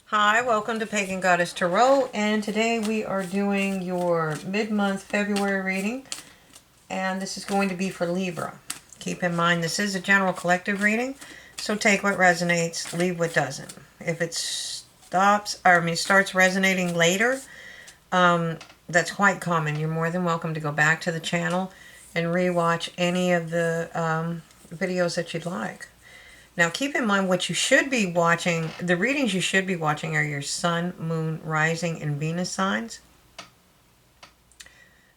Hi, welcome to Pagan Goddess Tarot, and today we are doing your mid-month February reading, and this is going to be for Libra. Keep in mind this is a general collective reading, so take what resonates, leave what doesn't. If it starts resonating later, that's quite common. You're more than welcome to go back to the channel and rewatch any of the videos that you'd like. Now, keep in mind what you should be watching. The readings you should be watching are your sun, moon, rising, and Venus signs.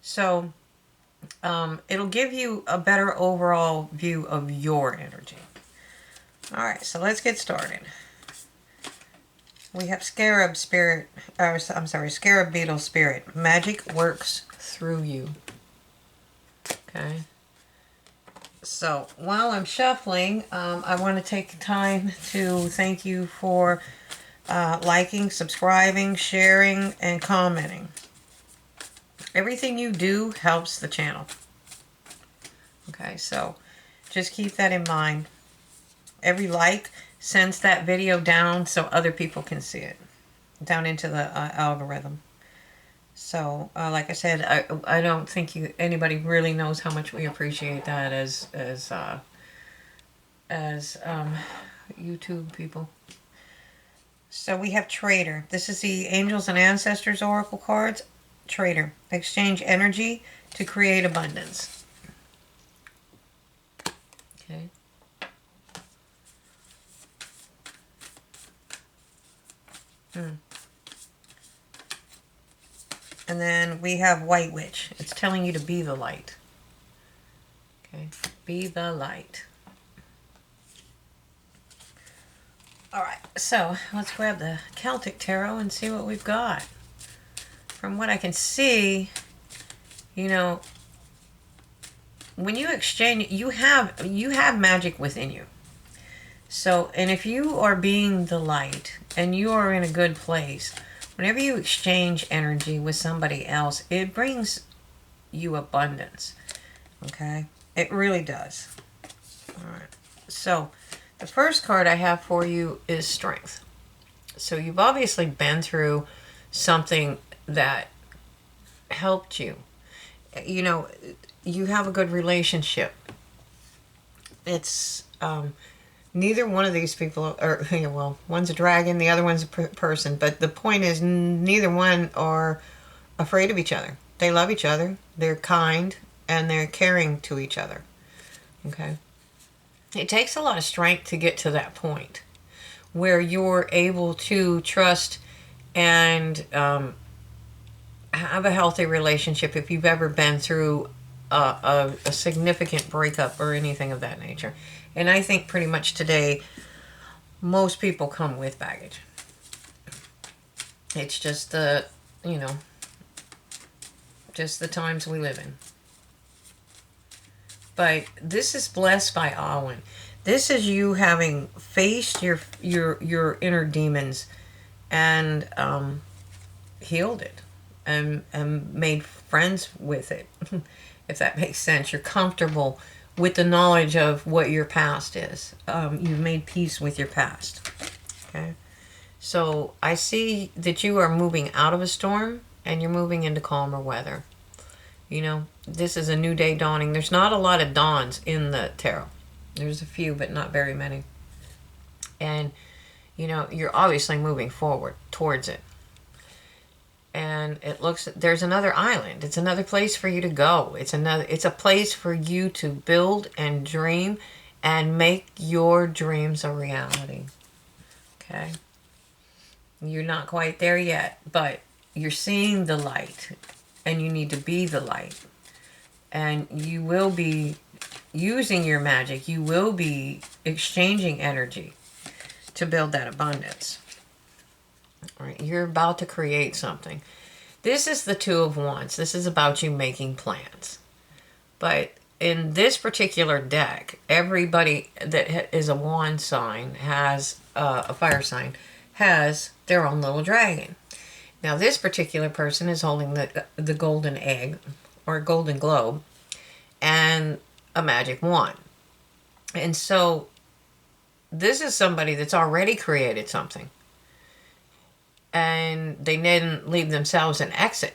So, it'll give you a better overall view of your energy. All right, so let's get started. We have Scarab Spirit, Scarab Beetle Spirit. Magic works through you. Okay. So while I'm shuffling, I want to take time to thank you for liking, subscribing, sharing, and commenting. Everything you do helps the channel. Okay, so just keep that in mind. Every like sends that video down so other people can see it, down into the algorithm. So, like I said, I don't think anybody really knows how much we appreciate that as YouTube people. So we have Trader. This is the Angels and Ancestors Oracle cards. Trader. Exchange energy to create abundance. Okay. And then we have White Witch. It's telling you to be the light. Okay. Be the light. Alright, so let's grab the Celtic Tarot and see what we've got. From what I can see, you know, when you exchange, you have magic within you. So, and if you are being the light and you are in a good place, whenever you exchange energy with somebody else, it brings you abundance. Okay? It really does. Alright, so the first card I have for you is Strength. So you've obviously been through something that helped you. You know, you have a good relationship. It's neither one of these people are, well, one's a dragon, the other one's a person, but the point is neither one are afraid of each other. They love each other, they're kind, and they're caring to each other. Okay? It takes a lot of strength to get to that point where you're able to trust and have a healthy relationship if you've ever been through a significant breakup or anything of that nature. And I think pretty much today, most people come with baggage. It's just just the times we live in. But this is blessed by Awen. This is you having faced your inner demons and healed it and made friends with it, if that makes sense. You're comfortable with the knowledge of what your past is. You've made peace with your past. Okay, so I see that you are moving out of a storm and you're moving into calmer weather. You know, this is a new day dawning. There's not a lot of dawns in the tarot. There's a few, but not very many. And, you know, you're obviously moving forward towards it. And it looks, there's another island. It's another place for you to go. It's a place for you to build and dream and make your dreams a reality. Okay? You're not quite there yet, but you're seeing the light. And you need to be the light. And you will be using your magic. You will be exchanging energy to build that abundance. All right, you're about to create something. This is the Two of Wands. This is about you making plans. But in this particular deck, everybody that is a wand sign has a fire sign has their own little dragon. Now, this particular person is holding the golden egg, or golden globe, and a magic wand. And so, this is somebody that's already created something. and they didn't leave themselves an exit.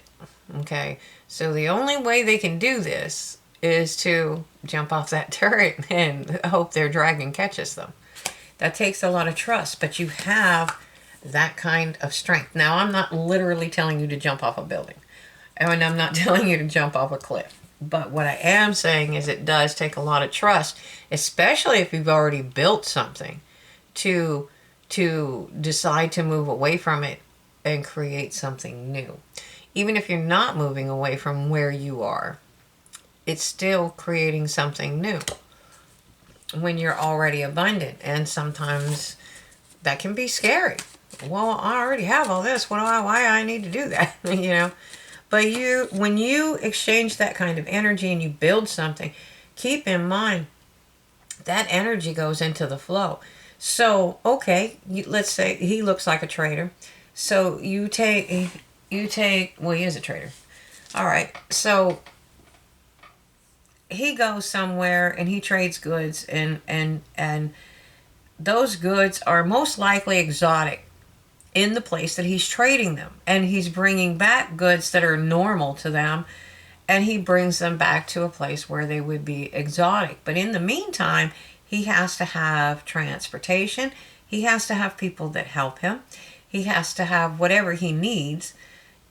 Okay, so the only way they can do this is to jump off that turret and hope their dragon catches them. That takes a lot of trust, but you have that kind of strength. Now, I'm not literally telling you to jump off a building, and I'm not telling you to jump off a cliff. But what I am saying is it does take a lot of trust, especially if you've already built something, to decide to move away from it and create something new. Even if you're not moving away from where you are, it's still creating something new when you're already abundant. And sometimes that can be scary. Well, I already have all this. Why I need to do that? You know? But when you exchange that kind of energy and you build something, keep in mind that energy goes into the flow. So, okay, let's say he looks like a trader. So you take, well, he is a trader. All right. So he goes somewhere and he trades goods, and those goods are most likely exotic in the place that he's trading them, and he's bringing back goods that are normal to them, and he brings them back to a place where they would be exotic. But in the meantime, he has to have transportation, he has to have people that help him, he has to have whatever he needs,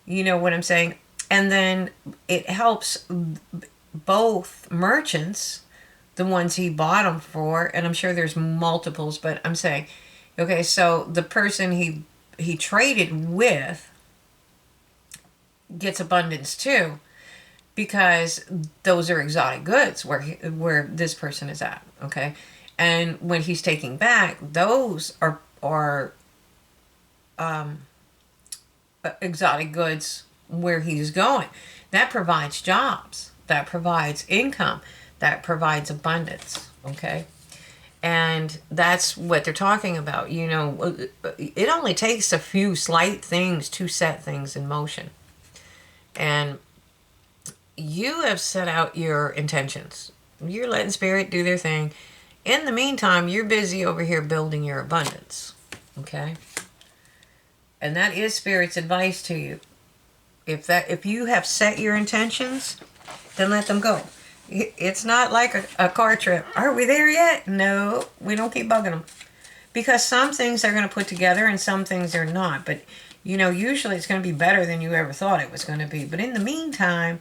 you know what I'm saying? And then it helps both merchants, the ones he bought them for, and I'm sure there's multiples, but I'm saying, okay, so the person he traded with gets abundance too, because those are exotic goods where this person is at. Okay, and when he's taking back, those are exotic goods where he's going. That provides jobs, that provides income, that provides abundance. Okay. And that's what they're talking about. You know, it only takes a few slight things to set things in motion. And you have set out your intentions. You're letting spirit do their thing. In the meantime, you're busy over here building your abundance. Okay? And that is spirit's advice to you. If you have set your intentions, then let them go. It's not like a car trip. Are we there yet? No, we don't keep bugging them. Because some things they're going to put together and some things they're not. But, you know, usually it's going to be better than you ever thought it was going to be. But in the meantime,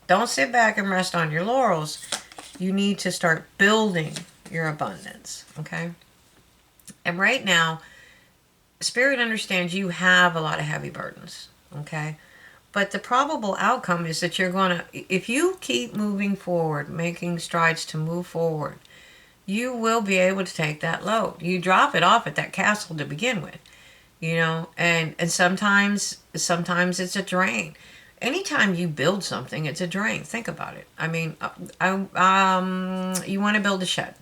don't sit back and rest on your laurels. You need to start building your abundance, okay? And right now, Spirit understands you have a lot of heavy burdens, okay? But the probable outcome is that you're going to, if you keep moving forward, making strides to move forward, you will be able to take that load. You drop it off at that castle to begin with, you know, and sometimes it's a drain. Anytime you build something, it's a drain. Think about it. I mean, you want to build a shed.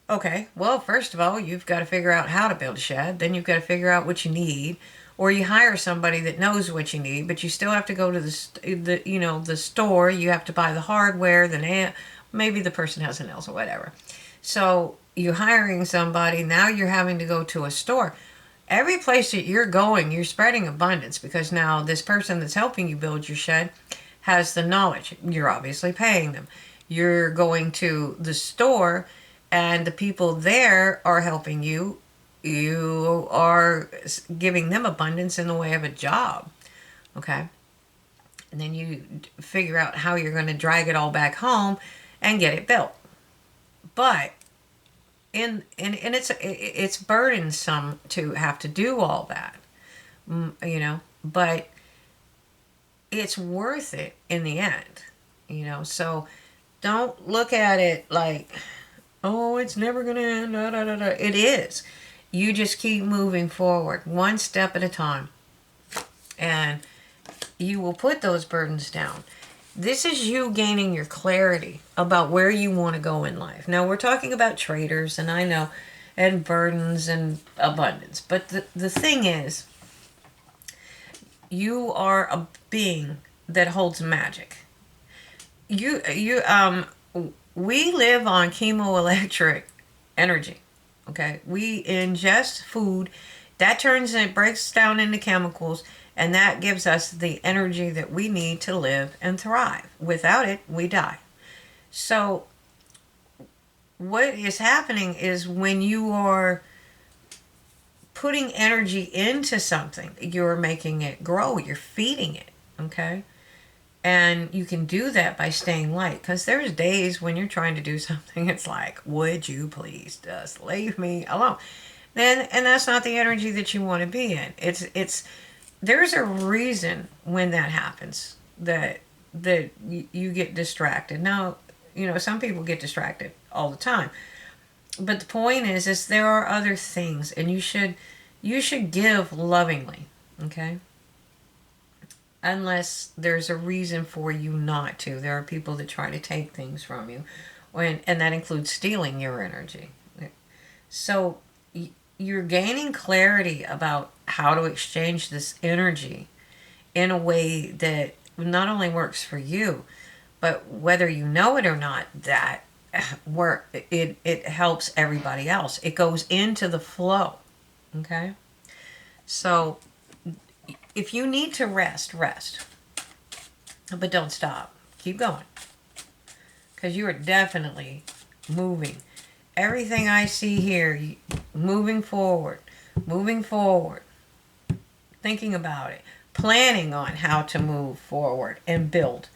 Okay, well, first of all, you've got to figure out how to build a shed. Then you've got to figure out what you need. Or you hire somebody that knows what you need, but you still have to go to the store. You have to buy the hardware, the nail. Maybe the person has a nails or whatever. So you're hiring somebody. Now you're having to go to a store. Every place that you're going, you're spreading abundance, because now this person that's helping you build your shed has the knowledge. You're obviously paying them. You're going to the store, and the people there are helping you. You are giving them abundance in the way of a job, okay? And then you figure out how you're going to drag it all back home and get it built. But it's burdensome to have to do all that, you know. But it's worth it in the end, you know. So don't look at it like, oh, it's never going to end. Da, da, da, da. It is. You just keep moving forward, one step at a time, and you will put those burdens down. This is you gaining your clarity about where you want to go in life. Now, we're talking about traders, and I know, and burdens and abundance. But the thing is, you are a being that holds magic. We live on chemoelectric energy. Okay, we ingest food That turns and it breaks down into chemicals, and that gives us the energy that we need to live and thrive. Without it, we die. So, what is happening is when you are putting energy into something, you're making it grow, you're feeding it, okay? And you can do that by staying light, because there's days when you're trying to do something, it's like, would you please just leave me alone? Then, and that's not the energy that you want to be in. It's there's a reason when that happens, that you get distracted. Now, some people get distracted all the time, but the point is there are other things, and you should give lovingly, okay? Unless there's a reason for you not to. There are people that try to take things from you, and that includes stealing your energy. So you're gaining clarity about how to exchange this energy in a way that not only works for you, but whether you know it or not, that it helps everybody else. It goes into the flow. Okay? So if you need to rest, rest. But don't stop. Keep going. Because you are definitely moving. Everything I see here, moving forward, thinking about it, planning on how to move forward and build,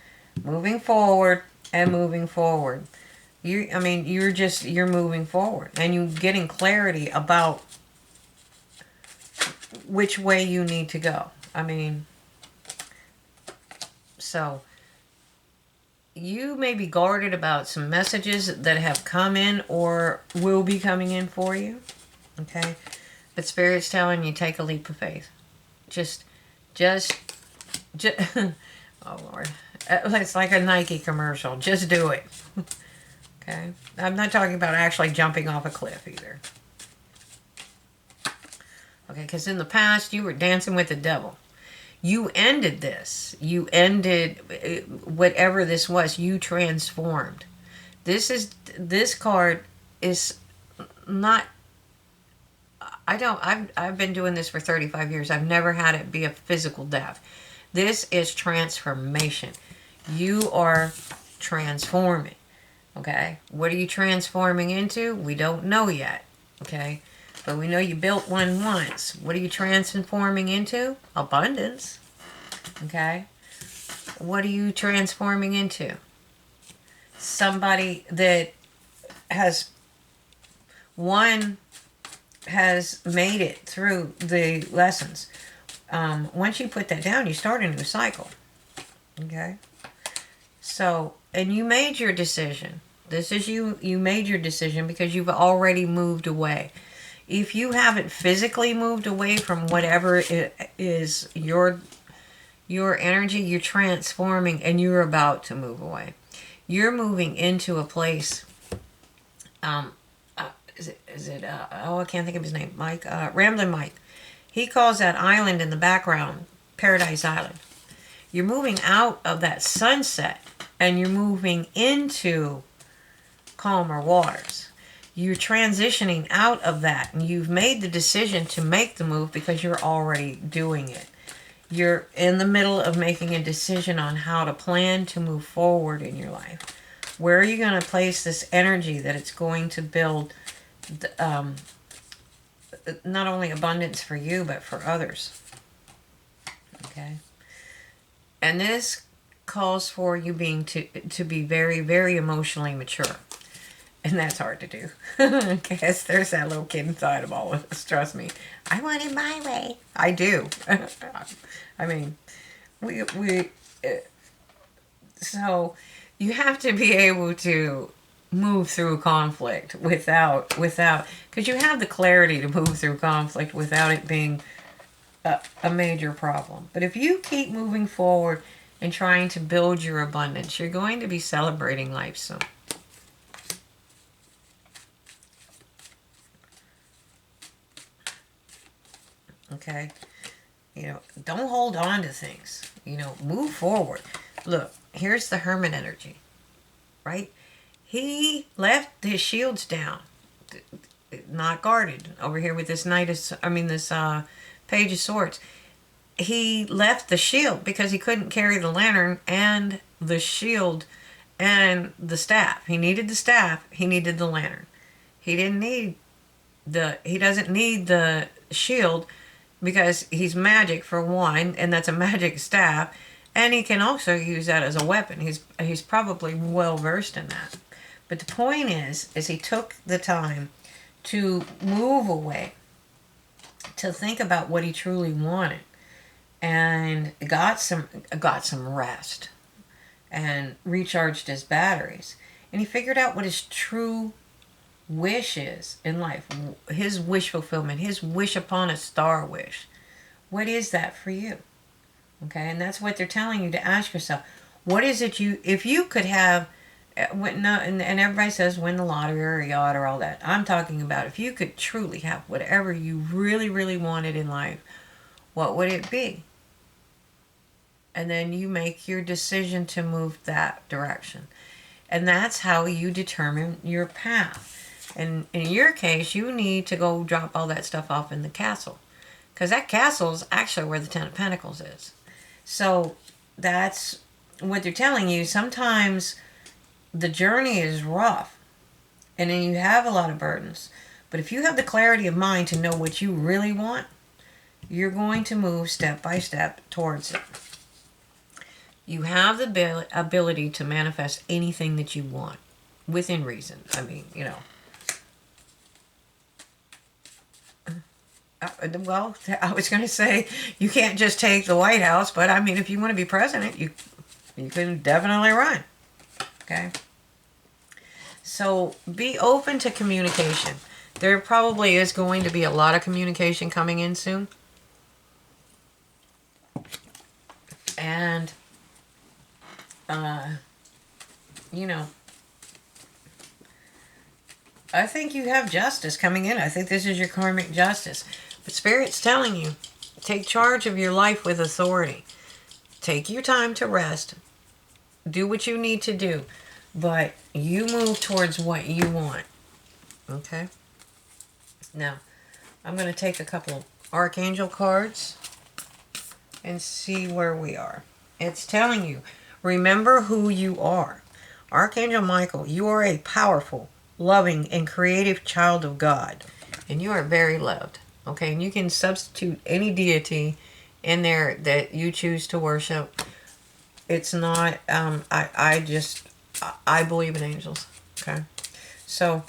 moving forward and moving forward. You're moving forward, and you're getting clarity about which way you need to go. So you may be guarded about some messages that have come in or will be coming in for you. Okay? But Spirit's telling you, take a leap of faith. Just oh Lord. It's like a Nike commercial. Just do it. Okay? I'm not talking about actually jumping off a cliff either. Okay? Because in the past, you were dancing with the devil. You ended this. You ended whatever this was. You transformed. This card is not. I've been doing this for 35 years. I've never had it be a physical death. This is transformation. You are transforming. Okay? What are you transforming into? We don't know yet. Okay? But we know you built one once. What are you transforming into? Abundance. Okay? What are you transforming into? Somebody that has made it through the lessons. Once you put that down, you start a new cycle. Okay? So, and you made your decision. This is you made your decision because you've already moved away. If you haven't physically moved away from whatever it is your energy, you're transforming, and you're about to move away. You're moving into a place. I can't think of his name. Mike, Ramblin' Mike. He calls that island in the background Paradise Island. You're moving out of that sunset, and you're moving into calmer waters. You're transitioning out of that, and you've made the decision to make the move because you're already doing it. You're in the middle of making a decision on how to plan to move forward in your life. Where are you going to place this energy that it's going to build not only abundance for you, but for others? Okay? And this calls for you being to be very, very emotionally mature. And that's hard to do. Because there's that little kid inside of all of us. Trust me. I want it my way. I do. So you have to be able to move through conflict without, because you have the clarity to move through conflict without it being a major problem. But if you keep moving forward and trying to build your abundance, you're going to be celebrating life soon. Okay? Don't hold on to things. Move forward. Look, here's the Hermit energy, right? He left his shields down. not guarded. Over here with this Knight of, this Page of Swords. He left the shield because he couldn't carry the lantern and the shield and the staff. He needed the staff. He needed the lantern. He doesn't need the shield because he's magic for one, and that's a magic staff, and he can also use that as a weapon. He's probably well versed in that. But the point is he took the time to move away, to think about what he truly wanted, and got some rest and recharged his batteries. And he figured out what his true wish is in life, his wish fulfillment, his wish upon a star wish. What is that for you? Okay, and that's what they're telling you to ask yourself. What is it if you could have, and everybody says win the lottery or a yacht or all that. I'm talking about if you could truly have whatever you really, really wanted in life, what would it be? And then you make your decision to move that direction. And that's how you determine your path. And in your case, you need to go drop all that stuff off in the castle. Because that castle is actually where the Ten of Pentacles is. So that's what they're telling you. Sometimes the journey is rough. And then you have a lot of burdens. But if you have the clarity of mind to know what you really want, you're going to move step by step towards it. You have the ability to manifest anything that you want within reason. I mean, well, I was going to say you can't just take the White House, but I mean, if you want to be president, you can definitely run. Okay? So be open to communication. There probably is going to be a lot of communication coming in soon. And I think you have justice coming in. I think this is your karmic justice. But Spirit's telling you, take charge of your life with authority. Take your time to rest. Do what you need to do. But you move towards what you want. Okay? Now, I'm going to take a couple of Archangel cards and see where we are. It's telling you, remember who you are. Archangel Michael, you are a powerful, loving, and creative child of God. And you are very loved. Okay, and you can substitute any deity in there that you choose to worship. It's not, I believe in angels. Okay, so,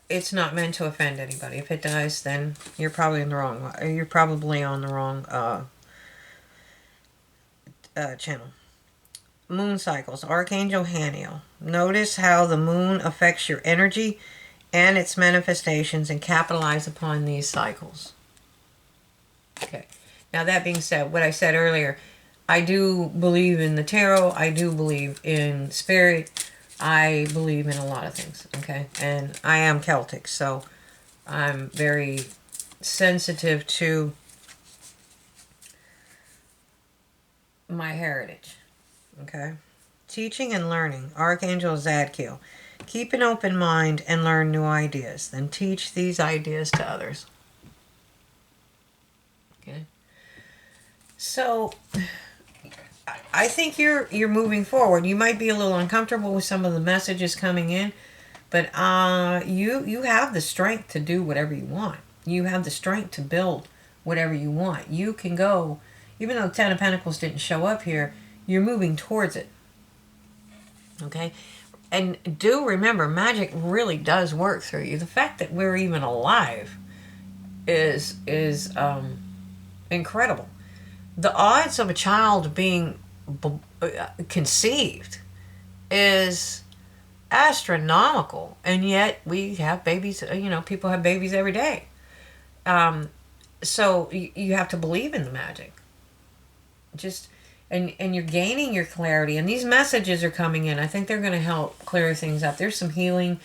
it's not meant to offend anybody. If it does, then you're probably on the wrong channel. Moon cycles. Archangel Haniel. Notice how the moon affects your energy and its manifestations, and capitalize upon these cycles. Okay. Now that being said, what I said earlier, I do believe in the tarot. I do believe in spirit. I believe in a lot of things. Okay. And I am Celtic, so I'm very sensitive to my heritage. Okay. Teaching and learning. Archangel Zadkiel. Keep an open mind and learn new ideas. Then teach these ideas to others. Okay. So, I think you're moving forward. You might be a little uncomfortable with some of the messages coming in, but you have the strength to do whatever you want. You have the strength to build whatever you want. You can go, even though Ten of Pentacles didn't show up here, you're moving towards it. Okay? And do remember, magic really does work through you. The fact that we're even alive is incredible. The odds of a child being conceived is astronomical, and yet we have babies. People have babies every day. So you have to believe in the magic. And you're gaining your clarity, and these messages are coming in. I think they're going to help clear things up. There's some healing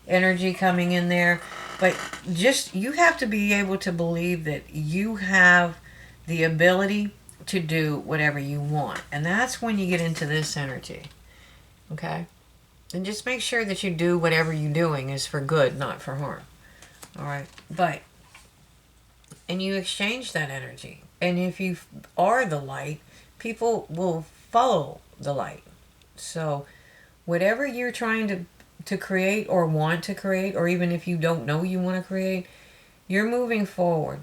energy coming in there, but you have to be able to believe that you have the ability to do whatever you want. And that's when you get into this energy. Okay? And just make sure that you do whatever you're doing is for good, not for harm. All right? And you exchange that energy. And if you are the light, people will follow the light. So whatever you're trying to create or want to create, or even if you don't know you want to create, you're moving forward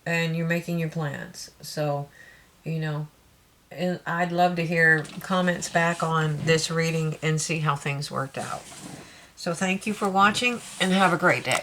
and you're making your plans. So, you know, and I'd love to hear comments back on this reading and see how things worked out. So thank you for watching and have a great day.